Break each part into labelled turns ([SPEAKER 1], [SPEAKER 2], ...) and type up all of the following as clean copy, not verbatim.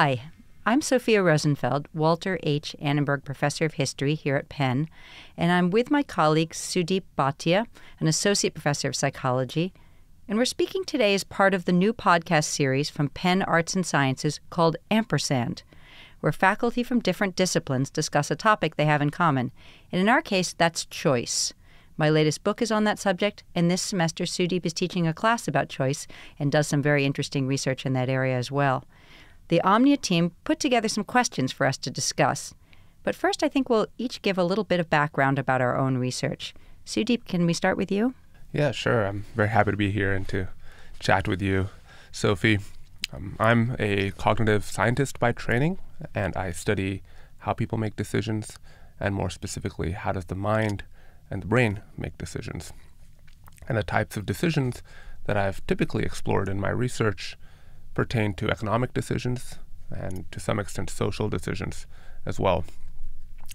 [SPEAKER 1] Hi, I'm Sophia Rosenfeld, Walter H. Annenberg Professor of History here at Penn, and I'm with my colleague Sudeep Bhatia, an Associate Professor of Psychology, and we're speaking today as part of the new podcast series from Penn Arts and Sciences called Ampersand, where faculty from different disciplines discuss a topic they have in common, and in our case, that's choice. My latest book is on that subject, and this semester Sudeep is teaching a class about choice and does some very interesting research in that area as well. The Omnia team put together some questions for us to discuss. But first, I think we'll each give a little bit of background about our own research. Sudeep, can we start with you?
[SPEAKER 2] Yeah, sure. I'm very happy to be here and to chat with you, Sophie. I'm a cognitive scientist by training, and I study how people make decisions, and more specifically, how does the mind and the brain make decisions. And the types of decisions that I've typically explored in my research pertain to economic decisions and to some extent social decisions as well.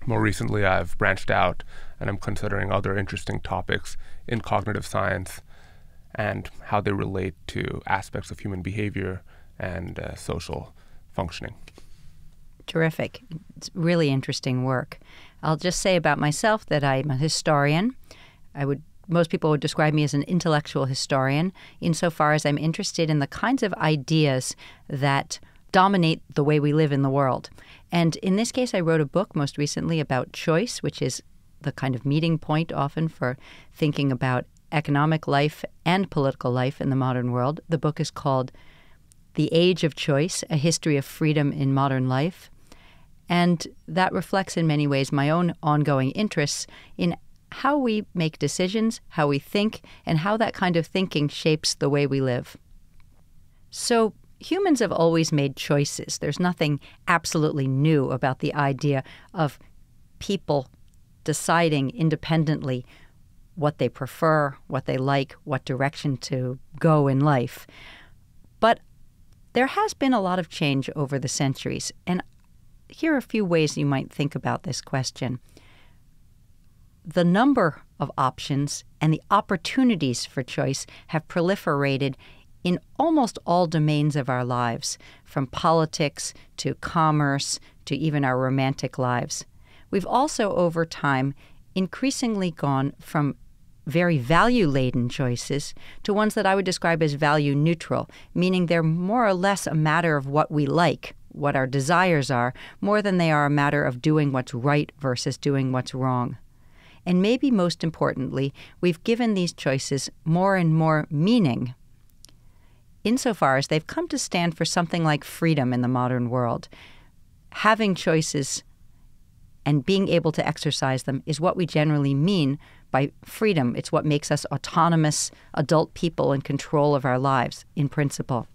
[SPEAKER 2] More recently, I've branched out and I'm considering other interesting topics in cognitive science and how they relate to aspects of human behavior and social functioning.
[SPEAKER 1] Terrific. It's really interesting work. I'll just say about myself that I'm a historian. Most people would describe me as an intellectual historian insofar as I'm interested in the kinds of ideas that dominate the way we live in the world. And in this case, I wrote a book most recently about choice, which is the kind of meeting point often for thinking about economic life and political life in the modern world. The book is called The Age of Choice, A History of Freedom in Modern Life. And that reflects in many ways my own ongoing interests in how we make decisions, how we think, and how that kind of thinking shapes the way we live. So humans have always made choices. There's nothing absolutely new about the idea of people deciding independently what they prefer, what they like, what direction to go in life. But there has been a lot of change over the centuries, and here are a few ways you might think about this question. The number of options and the opportunities for choice have proliferated in almost all domains of our lives, from politics to commerce to even our romantic lives. We've also, over time, increasingly gone from very value-laden choices to ones that I would describe as value-neutral, meaning they're more or less a matter of what we like, what our desires are, more than they are a matter of doing what's right versus doing what's wrong. And maybe most importantly, we've given these choices more and more meaning, insofar as they've come to stand for something like freedom in the modern world. Having choices and being able to exercise them is what we generally mean by freedom. It's what makes us autonomous adult people in control of our lives, in principle.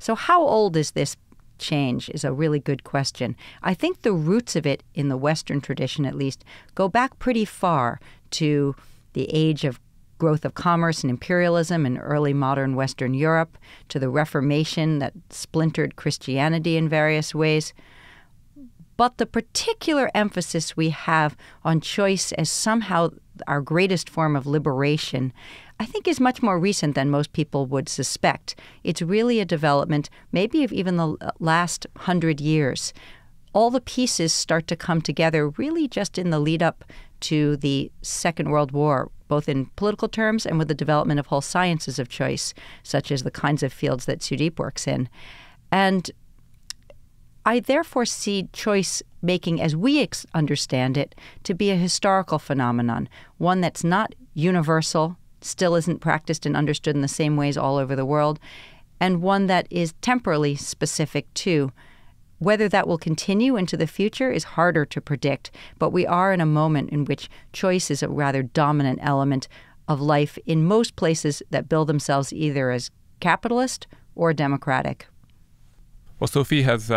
[SPEAKER 1] So how old is this change is a really good question. I think the roots of it, in the Western tradition at least, go back pretty far to the age of growth of commerce and imperialism in early modern Western Europe, to the Reformation that splintered Christianity in various ways. But the particular emphasis we have on choice as somehow our greatest form of liberation, I think, is much more recent than most people would suspect. It's really a development, maybe of even the last 100 years. All the pieces start to come together really just in the lead up to the Second World War, both in political terms and with the development of whole sciences of choice, such as the kinds of fields that Sudeep works in. And I therefore see choice making, as we understand it, to be a historical phenomenon, one that's not universal, still isn't practiced and understood in the same ways all over the world, and one that is temporally specific too. Whether that will continue into the future is harder to predict, but we are in a moment in which choice is a rather dominant element of life in most places that bill themselves either as capitalist or democratic.
[SPEAKER 2] Well, Sophie has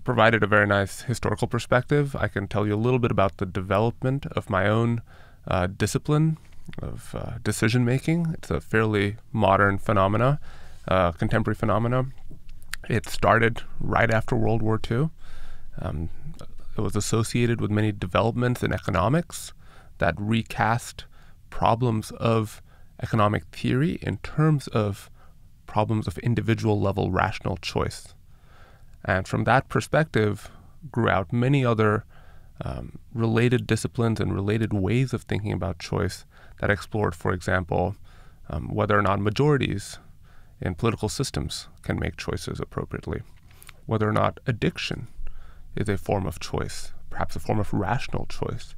[SPEAKER 2] provided a very nice historical perspective. I can tell you a little bit about the development of my own discipline of decision-making. It's a fairly modern phenomena, contemporary phenomena. It started right after World War II. It was associated with many developments in economics that recast problems of economic theory in terms of problems of individual level rational choice. And from that perspective grew out many other related disciplines and related ways of thinking about choice that explored, for example, whether or not majorities in political systems can make choices appropriately, whether or not addiction is a form of choice, perhaps a form of rational choice,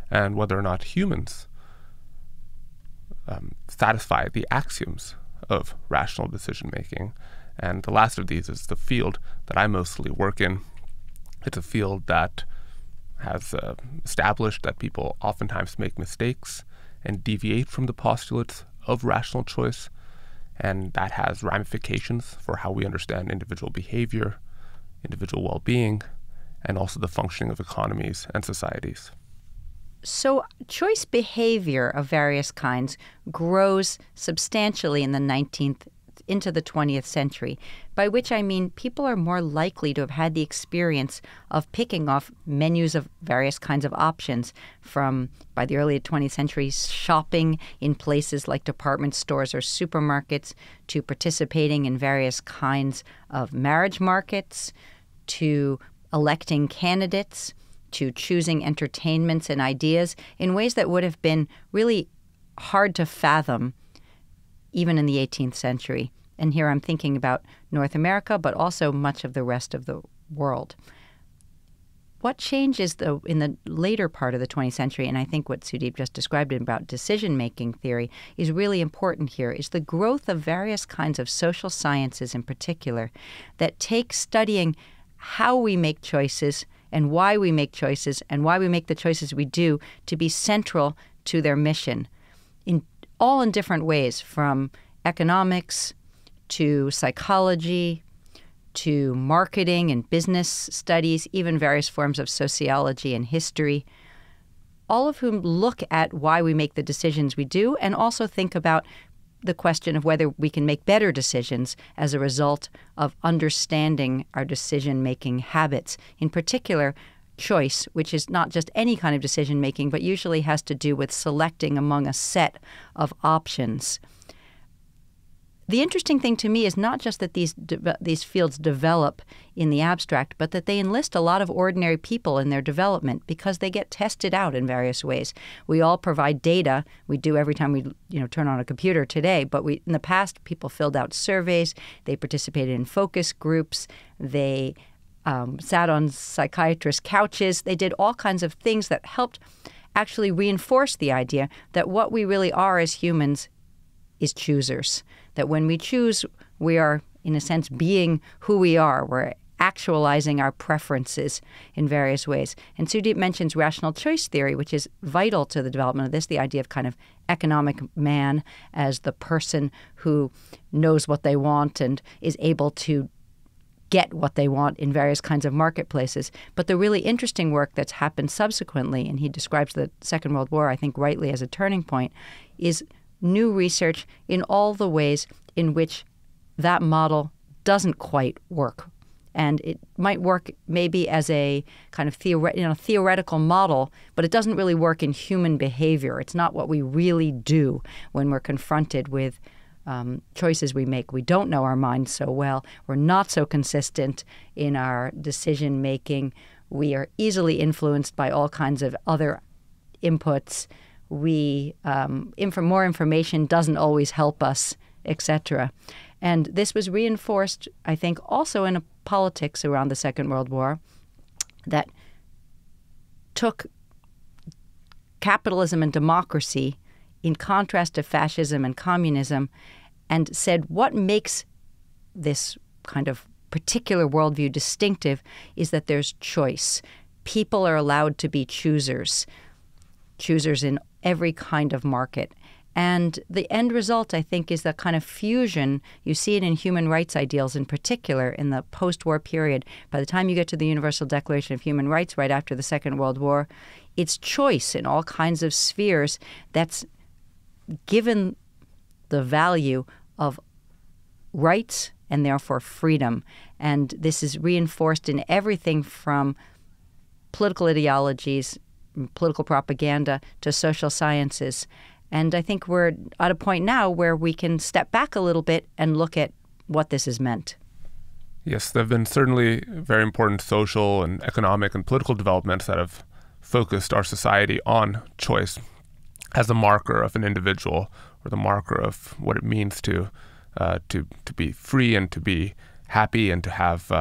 [SPEAKER 2] and whether or not humans satisfy the axioms of rational decision-making. And the last of these is the field that I mostly work in. It's a field that has established that people oftentimes make mistakes and deviate from the postulates of rational choice, and that has ramifications for how we understand individual behavior, individual well-being, and also the functioning of economies and societies.
[SPEAKER 1] So choice behavior of various kinds grows substantially in the 19th into the 20th century, by which I mean people are more likely to have had the experience of picking off menus of various kinds of options from, by the early 20th century, shopping in places like department stores or supermarkets, to participating in various kinds of marriage markets, to electing candidates, to choosing entertainments and ideas in ways that would have been really hard to fathom even in the 18th century. And here I'm thinking about North America, but also much of the rest of the world. What changes, though, in the later part of the 20th century, and I think what Sudeep just described about decision-making theory is really important here, is the growth of various kinds of social sciences in particular that take studying how we make choices and why we make choices and why we make the choices we do to be central to their mission, all in different ways, from economics to psychology to marketing and business studies, even various forms of sociology and history, all of whom look at why we make the decisions we do and also think about the question of whether we can make better decisions as a result of understanding our decision-making habits, in particular choice, which is not just any kind of decision-making, but usually has to do with selecting among a set of options. The interesting thing to me is not just that these fields develop in the abstract, but that they enlist a lot of ordinary people in their development because they get tested out in various ways. We all provide data. We do every time we turn on a computer today, but in the past, people filled out surveys. They participated in focus groups. They sat on psychiatrists' couches. They did all kinds of things that helped actually reinforce the idea that what we really are as humans is choosers. That when we choose, we are, in a sense, being who we are. We're actualizing our preferences in various ways. And Sudeep mentions rational choice theory, which is vital to the development of this, the idea of kind of economic man as the person who knows what they want and is able to get what they want in various kinds of marketplaces. But the really interesting work that's happened subsequently, and he describes the Second World War, I think rightly, as a turning point, is new research in all the ways in which that model doesn't quite work. And it might work maybe as a kind of theoretical model, but it doesn't really work in human behavior. It's not what we really do when we're confronted with choices we make. We don't know our minds so well. We're not so consistent in our decision-making. We are easily influenced by all kinds of other inputs. More information doesn't always help us, etc. And this was reinforced, I think, also in a politics around the Second World War that took capitalism and democracy in contrast to fascism and communism and said what makes this kind of particular worldview distinctive is that there's choice. People are allowed to be choosers in every kind of market. And the end result, I think, is that kind of fusion. You see it in human rights ideals in particular in the post-war period. By the time you get to the Universal Declaration of Human Rights right after the Second World War, it's choice in all kinds of spheres that's given the value of rights and therefore freedom. And this is reinforced in everything from political ideologies, political propaganda, to social sciences. And I think we're at a point now where we can step back a little bit and look at what this has meant.
[SPEAKER 2] Yes, there have been certainly very important social and economic and political developments that have focused our society on choice as a marker of an individual, or the marker of what it means to be free and to be happy and to have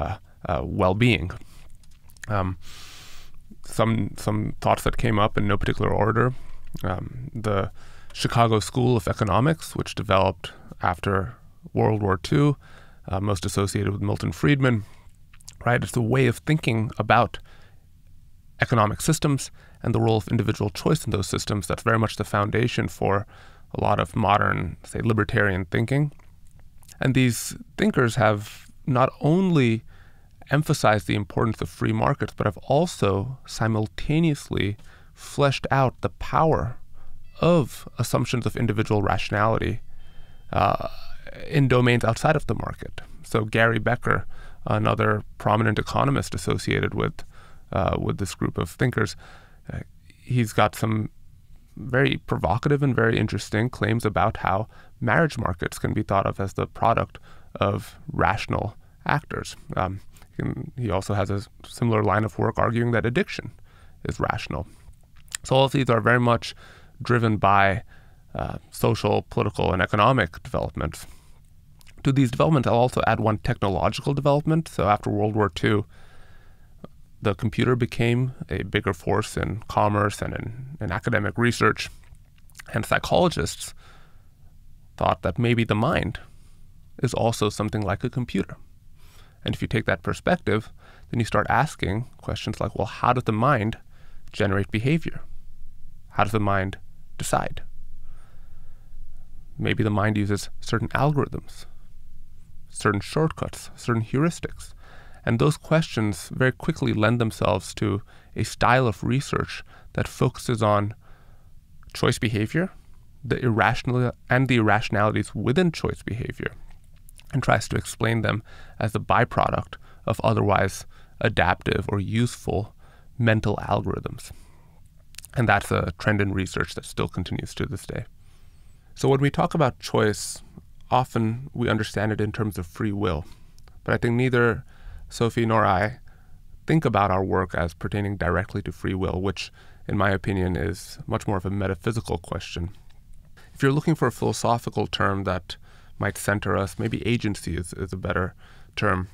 [SPEAKER 2] well-being. Some thoughts that came up in no particular order. The Chicago School of Economics, which developed after World War II, most associated with Milton Friedman, right? It's a way of thinking about economic systems and the role of individual choice in those systems. That's very much the foundation for a lot of modern, say, libertarian thinking. And these thinkers have not only emphasized the importance of free markets, but have also simultaneously fleshed out the power of assumptions of individual rationality in domains outside of the market. So Gary Becker, another prominent economist associated with this group of thinkers, he's got some very provocative and very interesting claims about how marriage markets can be thought of as the product of rational actors. He also has a similar line of work arguing that addiction is rational. So all of these are very much driven by social, political, and economic developments. To these developments, I'll also add one technological development. So after World War II, the computer became a bigger force in commerce and in academic research. And psychologists thought that maybe the mind is also something like a computer. And if you take that perspective, then you start asking questions like, well, how does the mind generate behavior? How does the mind decide? Maybe the mind uses certain algorithms, certain shortcuts, certain heuristics. And those questions very quickly lend themselves to a style of research that focuses on choice behavior, the irrationalities within choice behavior, and tries to explain them as the byproduct of otherwise adaptive or useful mental algorithms. And that's a trend in research that still continues to this day. So when we talk about choice, often we understand it in terms of free will. But I think neither Sophie nor I think about our work as pertaining directly to free will, which, in my opinion, is much more of a metaphysical question. If you're looking for a philosophical term that might center us, maybe agency is a better term.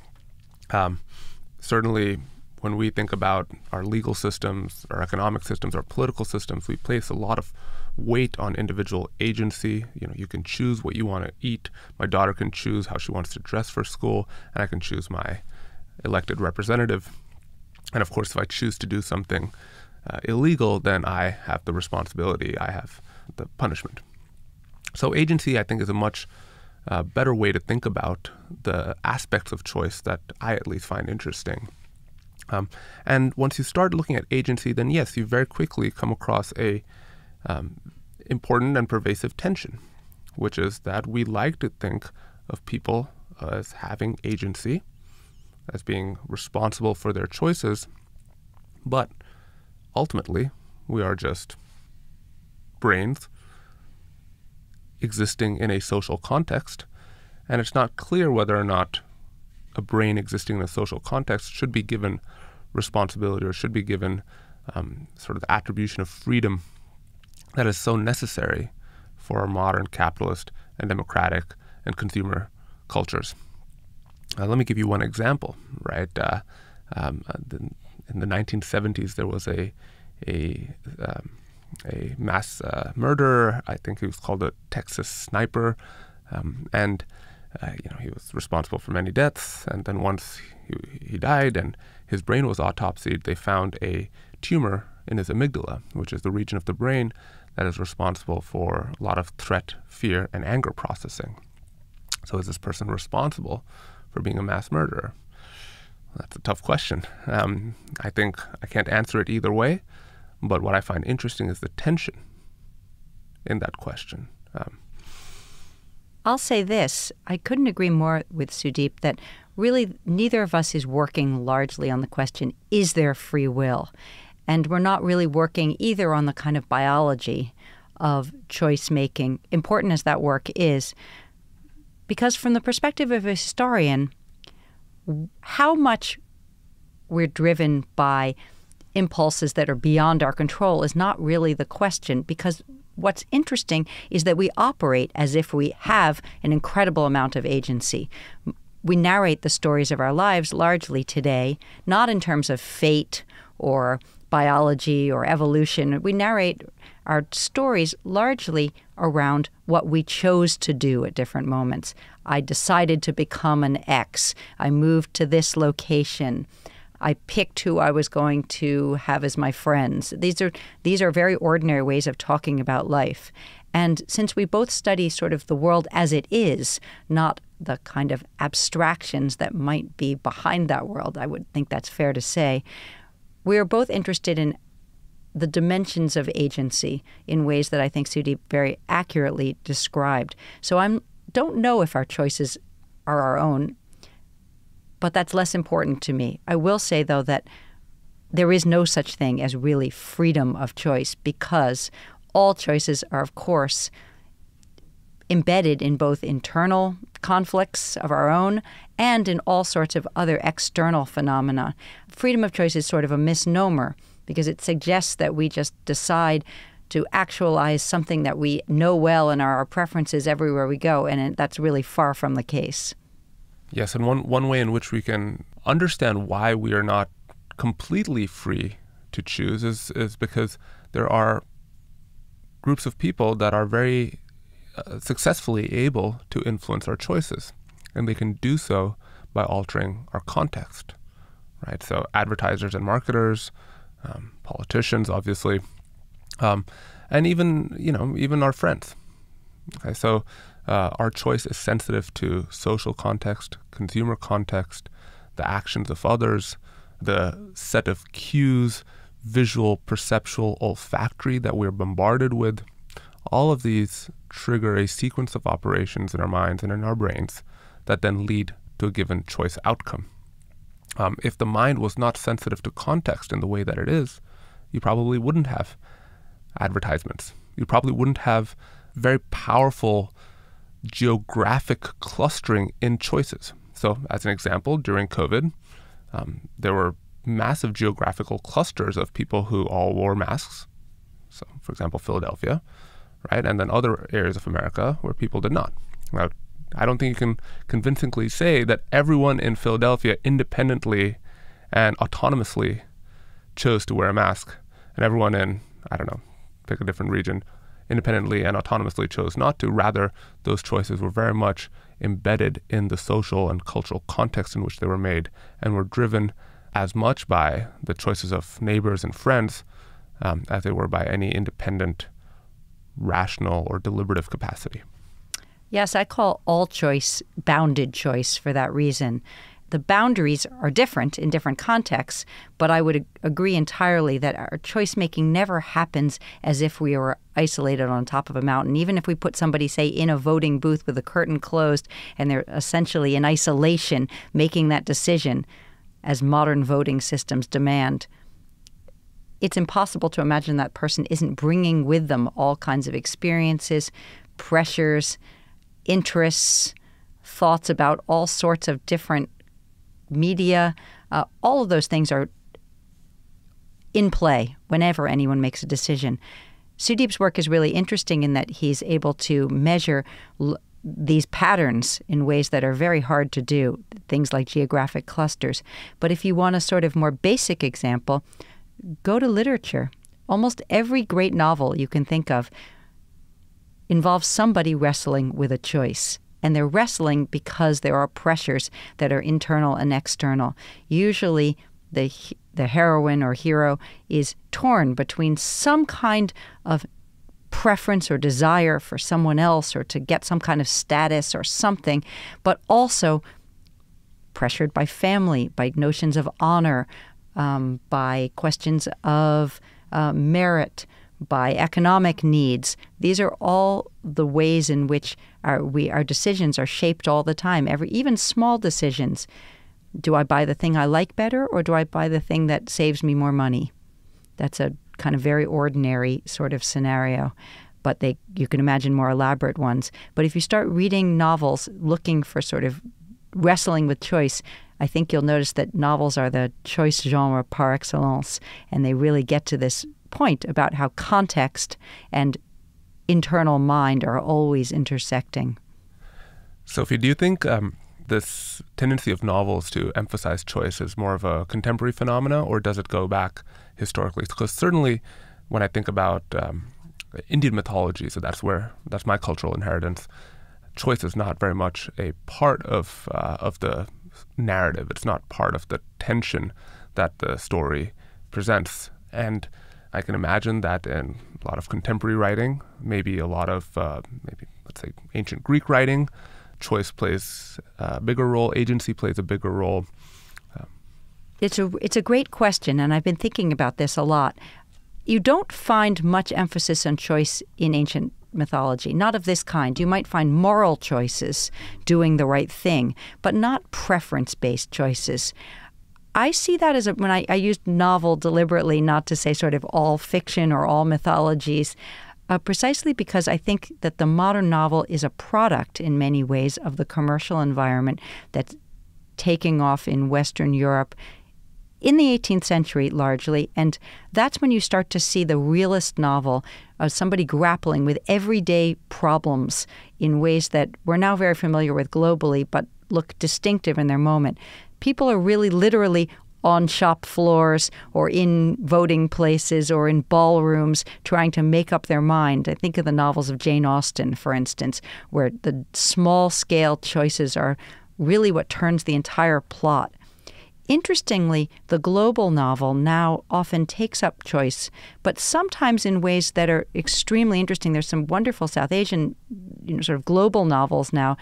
[SPEAKER 2] Certainly, when we think about our legal systems, our economic systems, our political systems, we place a lot of weight on individual agency. You know, you can choose what you want to eat. My daughter can choose how she wants to dress for school, and I can choose my elected representative. And of course, if I choose to do something illegal, then I have the responsibility, I have the punishment. So agency, I think, is a much better way to think about the aspects of choice that I at least find interesting. And once you start looking at agency, then yes, you very quickly come across a important and pervasive tension, which is that we like to think of people as having agency, as being responsible for their choices, but ultimately we are just brains existing in a social context, and it's not clear whether or not a brain existing in a social context should be given responsibility or should be given sort of the attribution of freedom that is so necessary for our modern capitalist and democratic and consumer cultures. Let me give you one example, right? In the 1970s, there was a mass murderer. I think he was called a Texas sniper, and he was responsible for many deaths. And then once he died and his brain was autopsied, they found a tumor in his amygdala, which is the region of the brain that is responsible for a lot of threat, fear, and anger processing. So is this person responsible for being a mass murderer? That's a tough question. I think I can't answer it either way, but what I find interesting is the tension in that question.
[SPEAKER 1] I'll say this. I couldn't agree more with Sudeep that really neither of us is working largely on the question, is there free will? And we're not really working either on the kind of biology of choice making, important as that work is. Because from the perspective of a historian, how much we're driven by impulses that are beyond our control is not really the question, because what's interesting is that we operate as if we have an incredible amount of agency. We narrate the stories of our lives largely today, not in terms of fate or biology or evolution. We narrate our stories largely around what we chose to do at different moments. I decided to become an X. I moved to this location. I picked who I was going to have as my friends. These are very ordinary ways of talking about life. And since we both study sort of the world as it is, not the kind of abstractions that might be behind that world, I would think that's fair to say, we are both interested in the dimensions of agency in ways that I think Sudeep very accurately described. So I don't know if our choices are our own, but that's less important to me. I will say, though, that there is no such thing as really freedom of choice, because all choices are, of course, embedded in both internal conflicts of our own and in all sorts of other external phenomena. Freedom of choice is sort of a misnomer, because it suggests that we just decide to actualize something that we know well and are our preferences everywhere we go, and that's really far from the case.
[SPEAKER 2] Yes, and one way in which we can understand why we are not completely free to choose is because there are groups of people that are very successfully able to influence our choices, and they can do so by altering our context, right? So advertisers and marketers, politicians, obviously, and even our friends. Okay, so our choice is sensitive to social context, consumer context, the actions of others, the set of cues, visual, perceptual, olfactory that we're bombarded with. All of these trigger a sequence of operations in our minds and in our brains that then lead to a given choice outcome. If the mind was not sensitive to context in the way that it is, you probably wouldn't have advertisements. You probably wouldn't have very powerful geographic clustering in choices. So as an example, during COVID, there were massive geographical clusters of people who all wore masks. So, for example, Philadelphia, right? And then other areas of America where people did not. Now, I don't think you can convincingly say that everyone in Philadelphia independently and autonomously chose to wear a mask, and everyone in, I don't know, pick a different region, independently and autonomously chose not to. Rather, those choices were very much embedded in the social and cultural context in which they were made, and were driven as much by the choices of neighbors and friends as they were by any independent, rational, or deliberative capacity.
[SPEAKER 1] Yes, I call all choice bounded choice for that reason. The boundaries are different in different contexts, but I would agree entirely that our choice-making never happens as if we were isolated on top of a mountain. Even if we put somebody, say, in a voting booth with the curtain closed and they're essentially in isolation making that decision, as modern voting systems demand, it's impossible to imagine that person isn't bringing with them all kinds of experiences, pressures, interests, thoughts about all sorts of different media. All of those things are in play whenever anyone makes a decision. Sudeep's work is really interesting in that he's able to measure these patterns in ways that are very hard to do, things like geographic clusters. But if you want a sort of more basic example, go to literature. Almost every great novel you can think of involves somebody wrestling with a choice. And they're wrestling because there are pressures that are internal and external. Usually the heroine or hero is torn between some kind of preference or desire for someone else or to get some kind of status or something, but also pressured by family, by notions of honor, by questions of merit, by economic needs. These are all the ways in which our decisions are shaped all the time. Even small decisions. Do I buy the thing I like better, or do I buy the thing that saves me more money? That's a kind of very ordinary sort of scenario, but you can imagine more elaborate ones. But if you start reading novels looking for sort of wrestling with choice, I think you'll notice that novels are the choice genre par excellence, and they really get to this point about how context and internal mind are always intersecting.
[SPEAKER 2] Sophie, do you think this tendency of novels to emphasize choice is more of a contemporary phenomena, or does it go back historically? Because certainly when I think about Indian mythology, so that's my cultural inheritance, choice is not very much a part of the narrative. It's not part of the tension that the story presents. And I can imagine that in a lot of contemporary writing, maybe a lot of let's say ancient Greek writing, choice plays a bigger role, agency plays a bigger role.
[SPEAKER 1] It's a great question, and I've been thinking about this a lot. You don't find much emphasis on choice in ancient mythology, not of this kind. You might find moral choices, doing the right thing, but not preference-based choices. I see that as when I used novel deliberately, not to say sort of all fiction or all mythologies, precisely because I think that the modern novel is a product in many ways of the commercial environment that's taking off in Western Europe in the 18th century largely, and that's when you start to see the realist novel of somebody grappling with everyday problems in ways that we're now very familiar with globally but look distinctive in their moment. People are really literally on shop floors or in voting places or in ballrooms trying to make up their mind. I think of the novels of Jane Austen, for instance, where the small-scale choices are really what turns the entire plot. Interestingly, the global novel now often takes up choice, but sometimes in ways that are extremely interesting. There's some wonderful South Asian, sort of global novels now,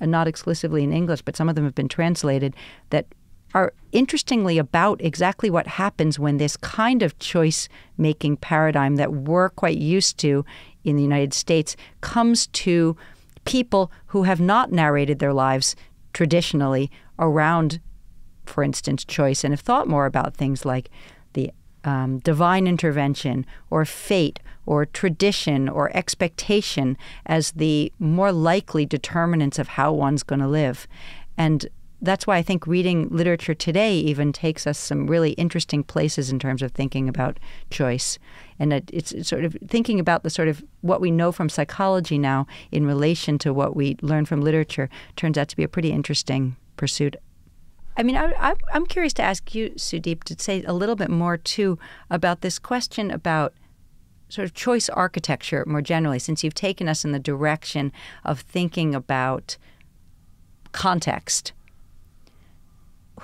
[SPEAKER 1] not exclusively in English, but some of them have been translated, that are interestingly about exactly what happens when this kind of choice-making paradigm that we're quite used to in the United States comes to people who have not narrated their lives traditionally around, for instance, choice, and have thought more about things like the divine intervention or fate or tradition or expectation as the more likely determinants of how one's going to live. And that's why I think reading literature today even takes us some really interesting places in terms of thinking about choice. And it's sort of thinking about the sort of what we know from psychology now in relation to what we learn from literature turns out to be a pretty interesting pursuit. I mean, I'm curious to ask you, Sudeep, to say a little bit more, too, about this question about sort of choice architecture more generally, since you've taken us in the direction of thinking about context.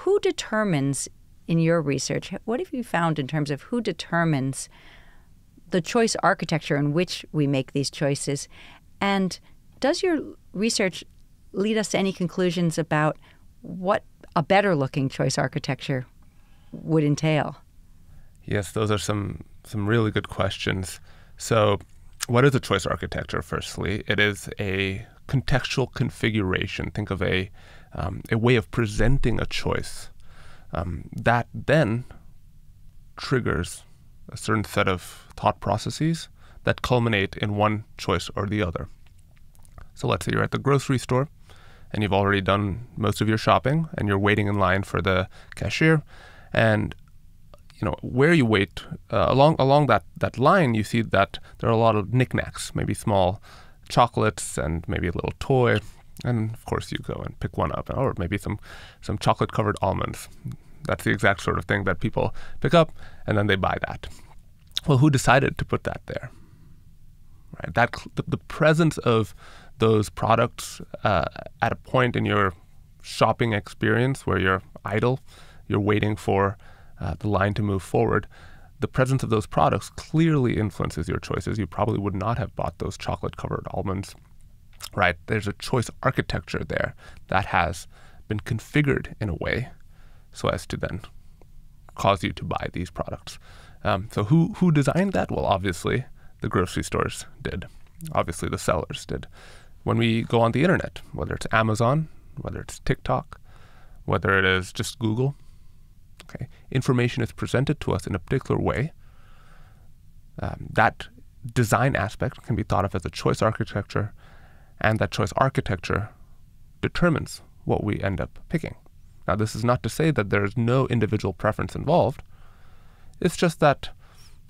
[SPEAKER 1] Who determines, in your research, what have you found in terms of who determines the choice architecture in which we make these choices? And does your research lead us to any conclusions about what a better-looking choice architecture would entail?
[SPEAKER 2] Yes, those are some really good questions. So what is a choice architecture, firstly? It is a contextual configuration. Think of a way of presenting a choice that then triggers a certain set of thought processes that culminate in one choice or the other. So let's say you're at the grocery store and you've already done most of your shopping and you're waiting in line for the cashier, and where you wait along that line, you see that there are a lot of knickknacks, maybe small chocolates and maybe a little toy, and of course you go and pick one up, or maybe some chocolate covered almonds. That's the exact sort of thing that people pick up and then they buy that. Well, who decided to put that there? Right? The presence of those products at a point in your shopping experience where you're idle, you're waiting for the line to move forward, the presence of those products clearly influences your choices. You probably would not have bought those chocolate-covered almonds, right? There's a choice architecture there that has been configured in a way so as to then cause you to buy these products. So who designed that? Well, obviously, the grocery stores did. Obviously, the sellers did. When we go on the internet, whether it's Amazon, whether it's TikTok, whether it is just Google, okay, information is presented to us in a particular way. That design aspect can be thought of as a choice architecture, and that choice architecture determines what we end up picking. Now, this is not to say that there is no individual preference involved. It's just that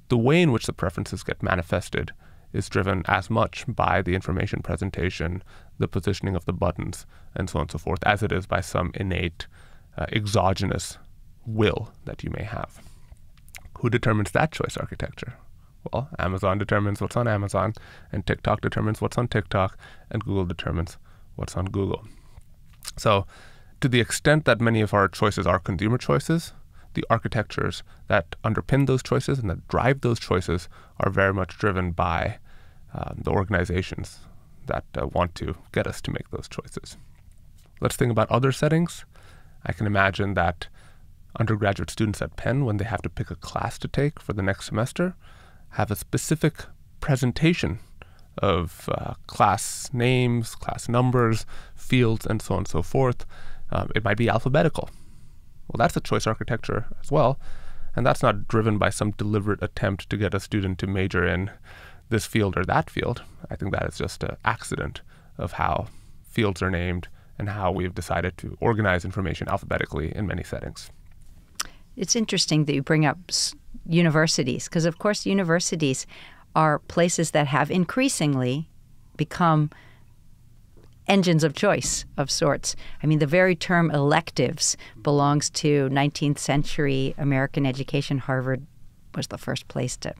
[SPEAKER 2] the way in which the preferences get manifested is driven as much by the information presentation, the positioning of the buttons, and so on and so forth, as it is by some innate exogenous will that you may have. Who determines that choice architecture? Well, Amazon determines what's on Amazon, and TikTok determines what's on TikTok, and Google determines what's on Google. So to the extent that many of our choices are consumer choices, the architectures that underpin those choices and that drive those choices are very much driven by the organizations that want to get us to make those choices. Let's think about other settings. I can imagine that undergraduate students at Penn, when they have to pick a class to take for the next semester, have a specific presentation of class names, class numbers, fields, and so on and so forth. It might be alphabetical. Well, that's a choice architecture as well, and that's not driven by some deliberate attempt to get a student to major in this field or that field. I think that is just an accident of how fields are named and how we've decided to organize information alphabetically in many settings.
[SPEAKER 1] It's interesting that you bring up universities, because of course universities are places that have increasingly become engines of choice of sorts. I mean, the very term electives belongs to 19th century American education. Harvard was the first place to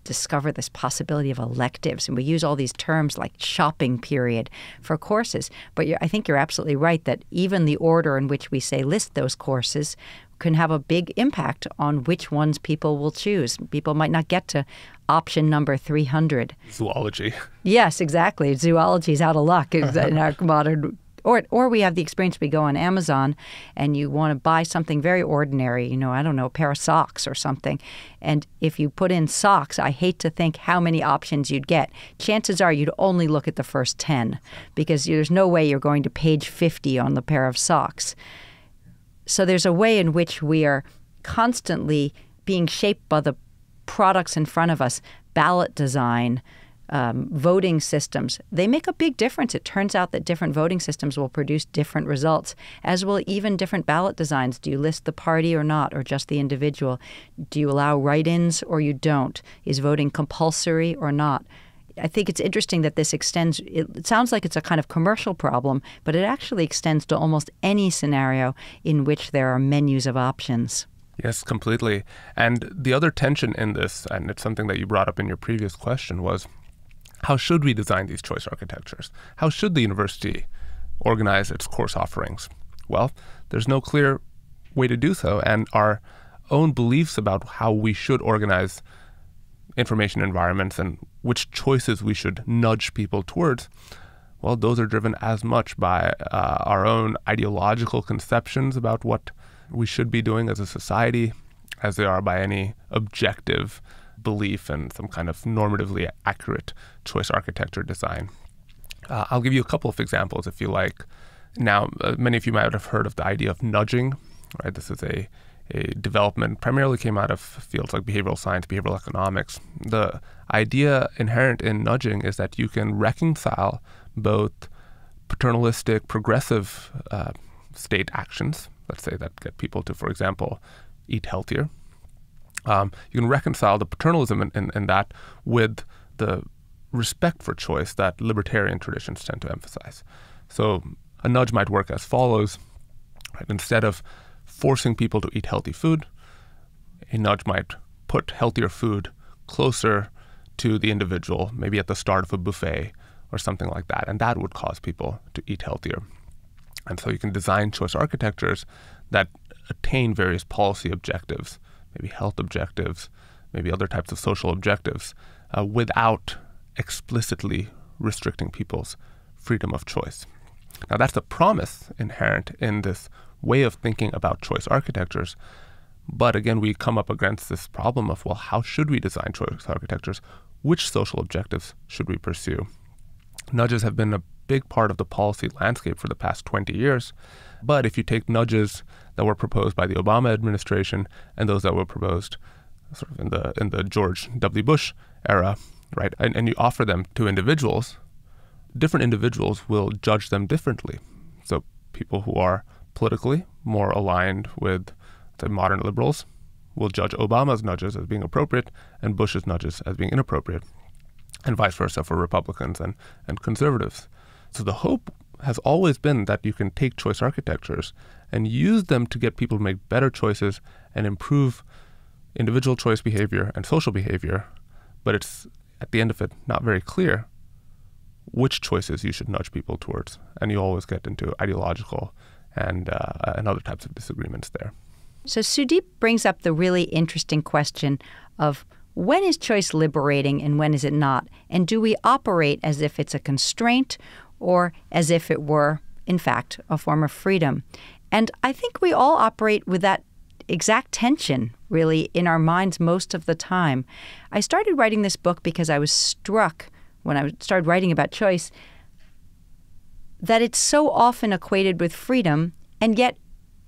[SPEAKER 1] discover this possibility of electives. And we use all these terms like shopping period for courses. But I think you're absolutely right that even the order in which we say list those courses can have a big impact on which ones people will choose. People might not get to option number 300.
[SPEAKER 2] Zoology.
[SPEAKER 1] Yes, exactly. Zoology is out of luck in our modern. Or we have the experience, we go on Amazon and you want to buy something very ordinary, I don't know, a pair of socks or something. And if you put in socks, I hate to think how many options you'd get. Chances are you'd only look at the first 10 because there's no way you're going to page 50 on the pair of socks. So there's a way in which we are constantly being shaped by the products in front of us, ballot design, voting systems. They make a big difference. It turns out that different voting systems will produce different results, as will even different ballot designs. Do you list the party or not, or just the individual? Do you allow write-ins or you don't? Is voting compulsory or not? I think it's interesting that this extends. It sounds like it's a kind of commercial problem, but it actually extends to almost any scenario in which there are menus of options.
[SPEAKER 2] Yes, completely. And the other tension in this, and it's something that you brought up in your previous question, was how should we design these choice architectures? How should the university organize its course offerings? Well, there's no clear way to do so, and our own beliefs about how we should organize information environments and which choices we should nudge people towards, well, those are driven as much by our own ideological conceptions about what we should be doing as a society as they are by any objective belief in some kind of normatively accurate choice architecture design. I'll give you a couple of examples if you like. Now, many of you might have heard of the idea of nudging, right? This is a development primarily came out of fields like behavioral science, behavioral economics. The idea inherent in nudging is that you can reconcile both paternalistic, progressive state actions, let's say that get people to, for example, eat healthier. You can reconcile the paternalism in that with the respect for choice that libertarian traditions tend to emphasize. So a nudge might work as follows. Right? Instead of forcing people to eat healthy food, a nudge might put healthier food closer to the individual, maybe at the start of a buffet or something like that, and that would cause people to eat healthier. And so you can design choice architectures that attain various policy objectives, maybe health objectives, maybe other types of social objectives, without explicitly restricting people's freedom of choice. Now, that's a promise inherent in this way of thinking about choice architectures. But again, we come up against this problem of, well, how should we design choice architectures? Which social objectives should we pursue? Nudges have been a big part of the policy landscape for the past 20 years. But if you take nudges that were proposed by the Obama administration and those that were proposed sort of in the George W. Bush era, right, and you offer them to individuals, different individuals will judge them differently. So people who are politically more aligned with the modern liberals will judge Obama's nudges as being appropriate and Bush's nudges as being inappropriate, and vice versa for Republicans and conservatives. So the hope has always been that you can take choice architectures and use them to get people to make better choices and improve individual choice behavior and social behavior, but it's, at the end of it, not very clear which choices you should nudge people towards. And you always get into ideological and other types of disagreements there.
[SPEAKER 1] So Sudeep brings up the really interesting question of when is choice liberating and when is it not? And do we operate as if it's a constraint or as if it were, in fact, a form of freedom? And I think we all operate with that exact tension, really, in our minds most of the time. I started writing this book because I was struck when I started writing about choice that it's so often equated with freedom, and yet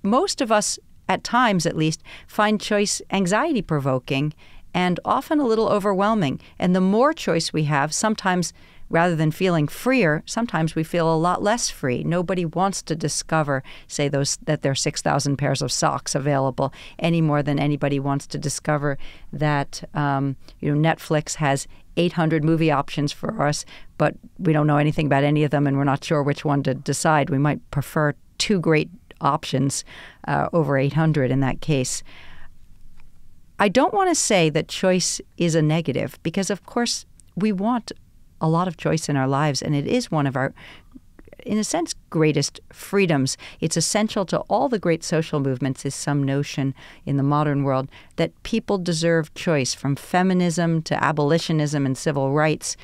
[SPEAKER 1] most of us, at times at least, find choice anxiety-provoking and often a little overwhelming. And the more choice we have, sometimes rather than feeling freer, sometimes we feel a lot less free. Nobody wants to discover, say, that there are 6,000 pairs of socks available any more than anybody wants to discover that Netflix has 800 movie options for us, but we don't know anything about any of them and we're not sure which one to decide. We might prefer 2 great options over 800 in that case. I don't want to say that choice is a negative because, of course, we want a lot of choice in our lives, and it is one of our, in a sense, greatest freedoms. It's essential to all the great social movements is some notion in the modern world that people deserve choice, from feminism to abolitionism and civil rights.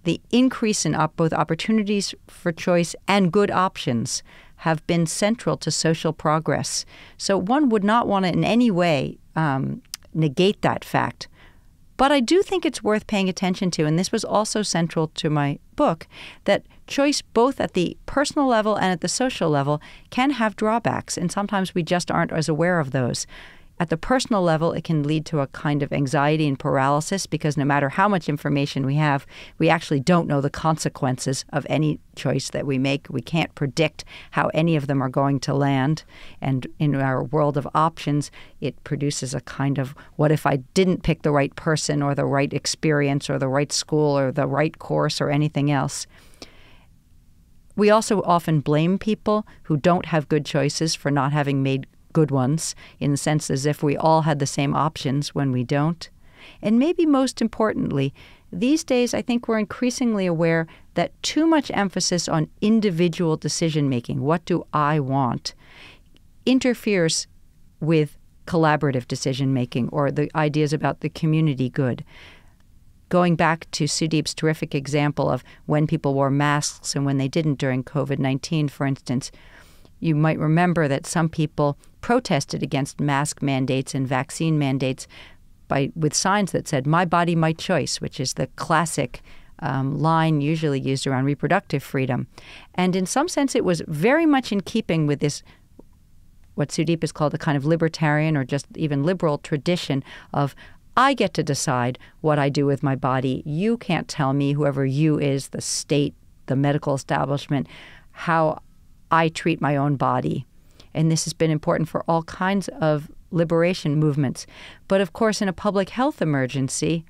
[SPEAKER 1] The increase in both opportunities for choice and good options have been central to social progress. So one would not want to in any way negate that fact. But I do think it's worth paying attention to, and this was also central to my book, that choice both at the personal level and at the social level can have drawbacks, and sometimes we just aren't as aware of those. At the personal level, it can lead to a kind of anxiety and paralysis because no matter how much information we have, we actually don't know the consequences of any choice that we make. We can't predict how any of them are going to land. And in our world of options, it produces a kind of, what if I didn't pick the right person or the right experience or the right school or the right course or anything else? We also often blame people who don't have good choices for not having made good ones, in the sense as if we all had the same options when we don't. And maybe most importantly, these days I think we're increasingly aware that too much emphasis on individual decision-making, what do I want, interferes with collaborative decision-making or the ideas about the community good. Going back to Sudeep's terrific example of when people wore masks and when they didn't during COVID-19, for instance, you might remember that some people protested against mask mandates and vaccine mandates with signs that said, "My body, my choice," which is the classic line usually used around reproductive freedom. And in some sense, it was very much in keeping with this, what Sudeep has called a kind of libertarian or just even liberal tradition of, I get to decide what I do with my body. You can't tell me, whoever you is, the state, the medical establishment, how I treat my own body. And this has been important for all kinds of liberation movements. But of course, in a public health emergency,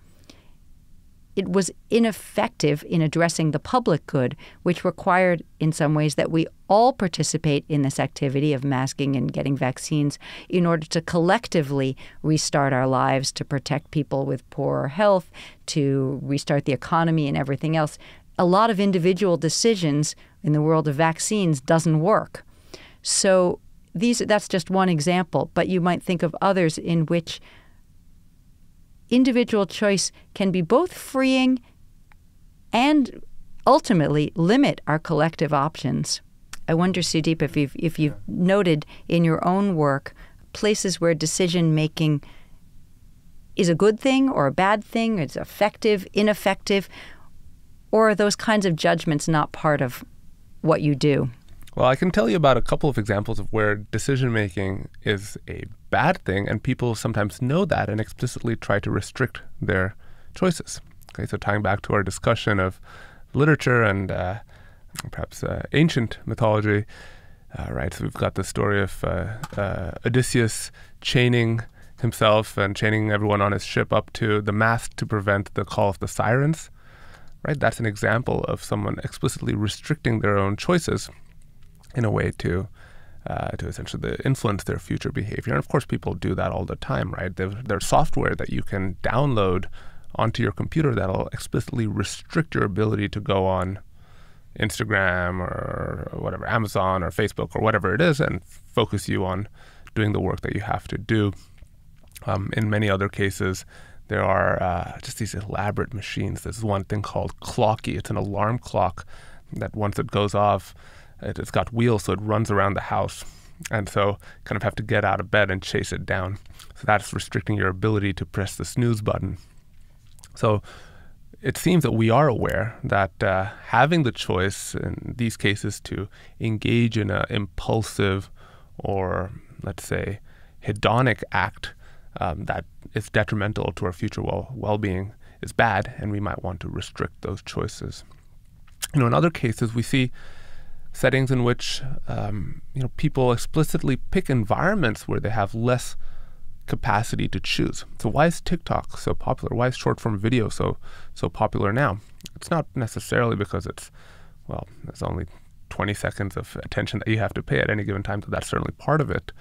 [SPEAKER 1] it was ineffective in addressing the public good, which required in some ways that we all participate in this activity of masking and getting vaccines in order to collectively restart our lives, to protect people with poorer health, to restart the economy and everything else. A lot of individual decisions in the world of vaccines doesn't work. So that's just one example, but you might think of others in which individual choice can be both freeing and ultimately limit our collective options. I wonder, Sudeep, if you've noted in your own work places where decision-making is a good thing or a bad thing, it's effective, ineffective, or are those kinds of judgments not part of what you do?
[SPEAKER 2] Well, I can tell you about a couple of examples of where decision-making is a bad thing, and people sometimes know that and explicitly try to restrict their choices. Okay, so tying back to our discussion of literature and perhaps ancient mythology, right? So we've got the story of Odysseus chaining himself and chaining everyone on his ship up to the mast to prevent the call of the sirens, right? That's an example of someone explicitly restricting their own choices in a way to essentially influence their future behavior. And of course, people do that all the time, right? There's software that you can download onto your computer that'll explicitly restrict your ability to go on Instagram or whatever, Amazon or Facebook or whatever it is, and focus you on doing the work that you have to do. In many other cases, there are just these elaborate machines. There's one thing called Clocky. It's an alarm clock that once it goes off, it's got wheels, so it runs around the house. And so kind of have to get out of bed and chase it down. So that's restricting your ability to press the snooze button. So it seems that we are aware that having the choice in these cases to engage in an impulsive or, let's say, hedonic act that is detrimental to our future well-being is bad, and we might want to restrict those choices. In other cases, we see settings in which people explicitly pick environments where they have less capacity to choose. So why is TikTok so popular? Why is short-form video so popular now? It's not necessarily because there's only 20 seconds of attention that you have to pay at any given time, so that's certainly part of it.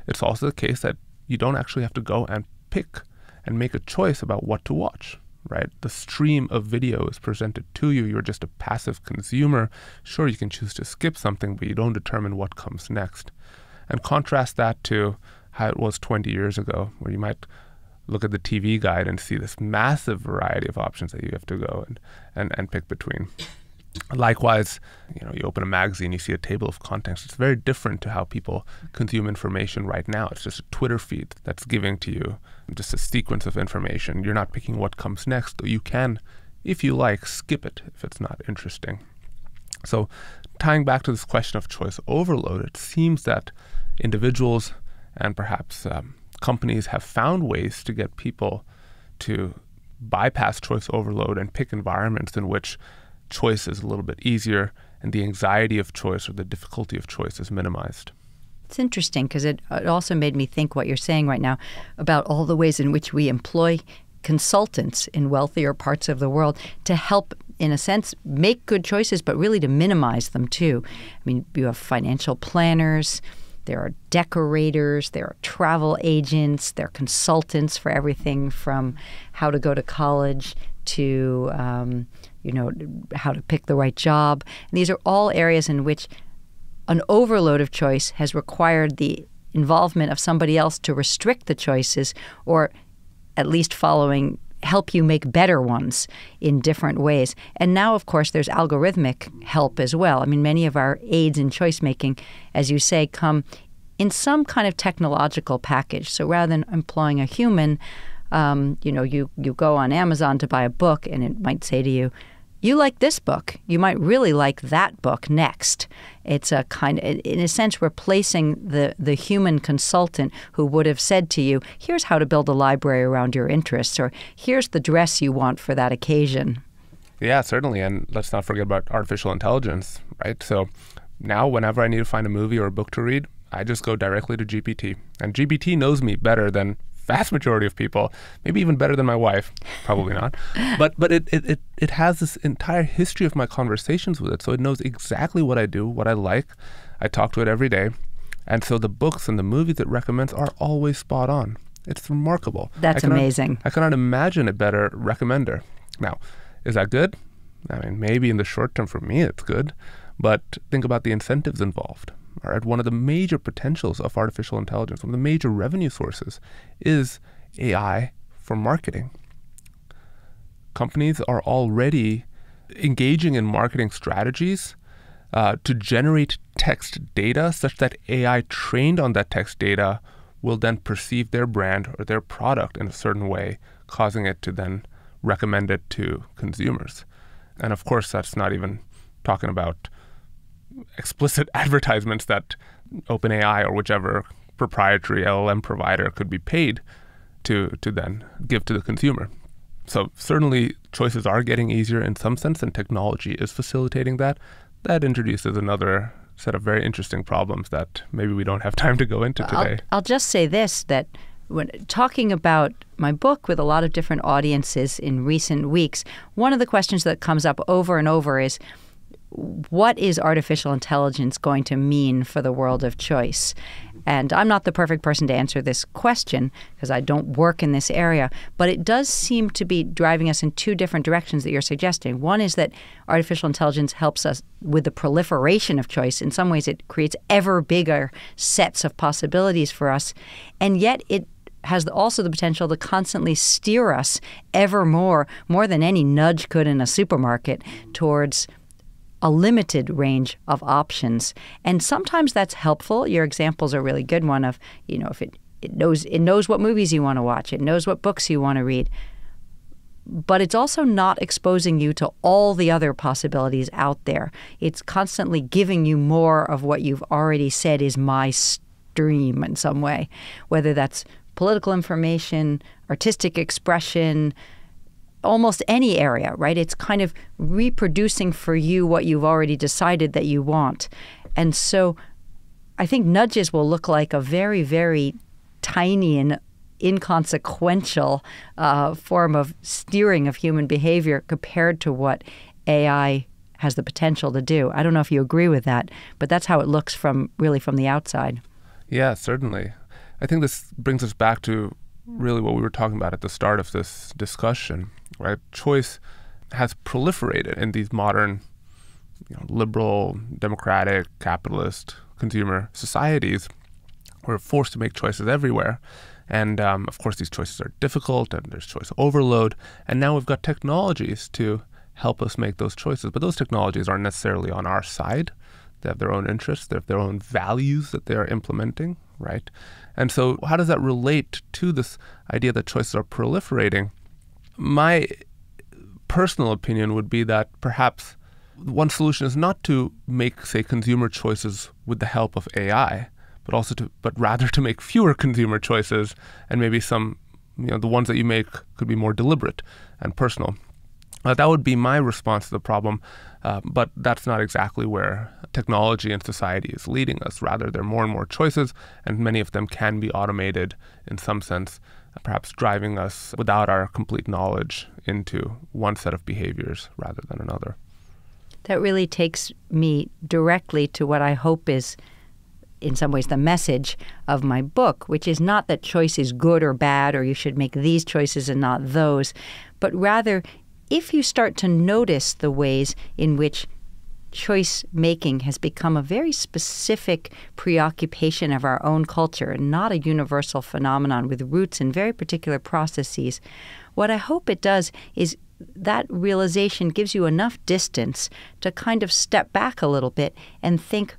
[SPEAKER 2] It's also the case that you don't actually have to go and pick and make a choice about what to watch, right? The stream of video is presented to you. You're just a passive consumer. Sure, you can choose to skip something, but you don't determine what comes next. And contrast that to how it was 20 years ago, where you might look at the TV guide and see this massive variety of options that you have to go and pick between. Likewise, you open a magazine, you see a table of contents. It's very different to how people consume information right now. It's just a Twitter feed that's giving to you just a sequence of information. You're not picking what comes next, though you can, if you like, skip it if it's not interesting. So tying back to this question of choice overload, it seems that individuals and perhaps companies have found ways to get people to bypass choice overload and pick environments in which choice is a little bit easier and the anxiety of choice or the difficulty of choice is minimized.
[SPEAKER 1] It's interesting because it also made me think what you're saying right now about all the ways in which we employ consultants in wealthier parts of the world to help, in a sense, make good choices, but really to minimize them too. I mean, you have financial planners, there are decorators, there are travel agents, there are consultants for everything from how to go to college to how to pick the right job. And these are all areas in which an overload of choice has required the involvement of somebody else to restrict the choices, or at least help you make better ones in different ways. And now, of course, there's algorithmic help as well. I mean, many of our aids in choice making, as you say, come in some kind of technological package. So rather than employing a human, you go on Amazon to buy a book, and it might say to you, you like this book. You might really like that book next. It's a kind of, in a sense, replacing the human consultant who would have said to you, here's how to build a library around your interests, or here's the dress you want for that occasion.
[SPEAKER 2] Yeah, certainly. And let's not forget about artificial intelligence, right? So now whenever I need to find a movie or a book to read, I just go directly to GPT. And GPT knows me better than vast majority of people, maybe even better than my wife, probably not. But it has this entire history of my conversations with it, so it knows exactly what I do, what I like. I talk to it every day, and so the books and the movies it recommends are always spot on. It's remarkable.
[SPEAKER 1] That's amazing.
[SPEAKER 2] I cannot imagine a better recommender. Now, is that good? I mean, maybe in the short term for me it's good, but think about the incentives involved. All right, one of the major potentials of artificial intelligence, one of the major revenue sources, is AI for marketing. Companies are already engaging in marketing strategies to generate text data such that AI trained on that text data will then perceive their brand or their product in a certain way, causing it to then recommend it to consumers. And of course, that's not even talking about explicit advertisements that OpenAI or whichever proprietary LLM provider could be paid to then give to the consumer. So certainly choices are getting easier in some sense, and technology is facilitating that. That introduces another set of very interesting problems that maybe we don't have time to go into today.
[SPEAKER 1] I'll just say this, that when talking about my book with a lot of different audiences in recent weeks, one of the questions that comes up over and over is, what is artificial intelligence going to mean for the world of choice? And I'm not the perfect person to answer this question because I don't work in this area, but it does seem to be driving us in two different directions that you're suggesting. One is that artificial intelligence helps us with the proliferation of choice. In some ways, it creates ever bigger sets of possibilities for us, and yet it has also the potential to constantly steer us ever more than any nudge could in a supermarket, towards a limited range of options. And sometimes that's helpful. Your examples are a really good one of, if it knows what movies you want to watch, it knows what books you want to read. But it's also not exposing you to all the other possibilities out there. It's constantly giving you more of what you've already said is my stream in some way, whether that's political information, artistic expression, almost any area, right? It's kind of reproducing for you what you've already decided that you want. And so I think nudges will look like a very, very tiny and inconsequential form of steering of human behavior compared to what AI has the potential to do. I don't know if you agree with that, but that's how it looks from the outside.
[SPEAKER 2] Yeah, certainly. I think this brings us back to really what we were talking about at the start of this discussion, right? Choice has proliferated in these modern, liberal, democratic, capitalist, consumer societies. We're forced to make choices everywhere. And of course, these choices are difficult and there's choice overload. And now we've got technologies to help us make those choices. But those technologies aren't necessarily on our side. They have their own interests. They have their own values that they are implementing, right? And so how does that relate to this idea that choices are proliferating? My personal opinion would be that perhaps one solution is not to make, say, consumer choices with the help of AI, but rather to make fewer consumer choices, and maybe some, the ones that you make could be more deliberate and personal. That would be my response to the problem, but that's not exactly where technology and society is leading us. Rather, there are more and more choices, and many of them can be automated in some sense, perhaps driving us without our complete knowledge into one set of behaviors rather than another.
[SPEAKER 1] That really takes me directly to what I hope is, in some ways, the message of my book, which is not that choice is good or bad, or you should make these choices and not those, but rather, if you start to notice the ways in which choice making has become a very specific preoccupation of our own culture and not a universal phenomenon with roots in very particular processes, what I hope it does is that realization gives you enough distance to kind of step back a little bit and think,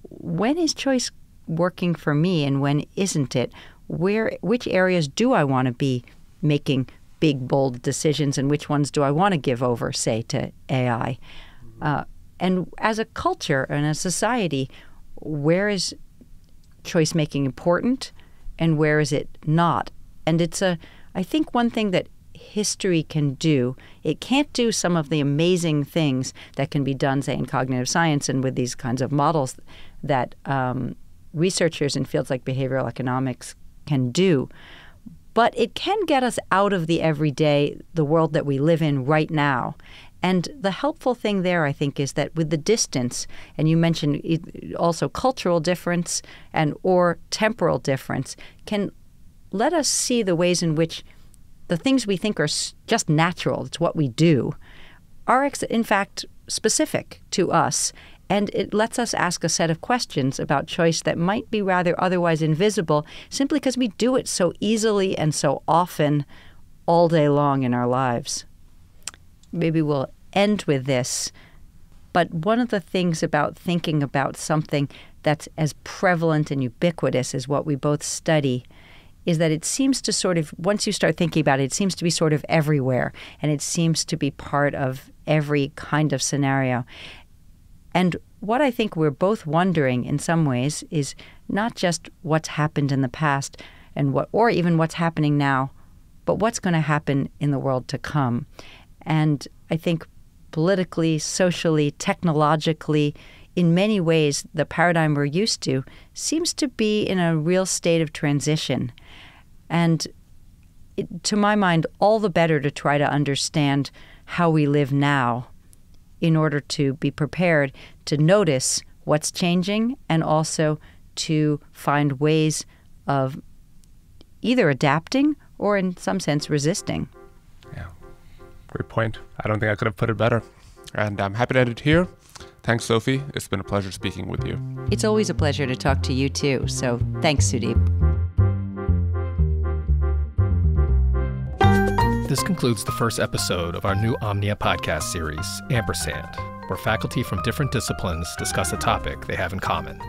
[SPEAKER 1] when is choice working for me and when isn't it? Which areas do I want to be making big, bold decisions, and which ones do I want to give over, say, to AI? And as a culture and a society, where is choice making important and where is it not? And I think one thing that history can do, it can't do some of the amazing things that can be done, say, in cognitive science and with these kinds of models that researchers in fields like behavioral economics can do. But it can get us out of the everyday, the world that we live in right now. And the helpful thing there, I think, is that with the distance, and you mentioned also cultural difference or temporal difference, can let us see the ways in which the things we think are just natural, it's what we do, are in fact specific to us. And it lets us ask a set of questions about choice that might be rather otherwise invisible, simply because we do it so easily and so often all day long in our lives. Maybe we'll end with this. But one of the things about thinking about something that's as prevalent and ubiquitous as what we both study is that it seems to sort of, once you start thinking about it, it seems to be sort of everywhere, and it seems to be part of every kind of scenario. And what I think we're both wondering in some ways is not just what's happened in the past or even what's happening now, but what's going to happen in the world to come. And I think politically, socially, technologically, in many ways, the paradigm we're used to seems to be in a real state of transition. And to my mind, all the better to try to understand how we live now in order to be prepared to notice what's changing and also to find ways of either adapting or, in some sense, resisting.
[SPEAKER 2] Yeah, great point. I don't think I could have put it better. And I'm happy to end it here. Thanks, Sophie. It's been a pleasure speaking with you.
[SPEAKER 1] It's always a pleasure to talk to you, too. So thanks, Sudeep.
[SPEAKER 3] This concludes the first episode of our new Omnia podcast series, Ampersand, where faculty from different disciplines discuss a topic they have in common.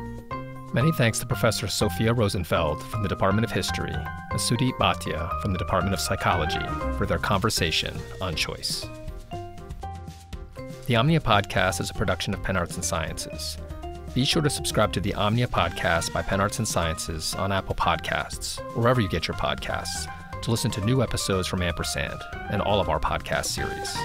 [SPEAKER 3] Many thanks to Professor Sophia Rosenfeld from the Department of History and Sudeep Bhatia from the Department of Psychology for their conversation on choice. The Omnia Podcast is a production of Penn Arts and Sciences. Be sure to subscribe to the Omnia Podcast by Penn Arts and Sciences on Apple Podcasts, or wherever you get your podcasts, to listen to new episodes from Ampersand and all of our podcast series.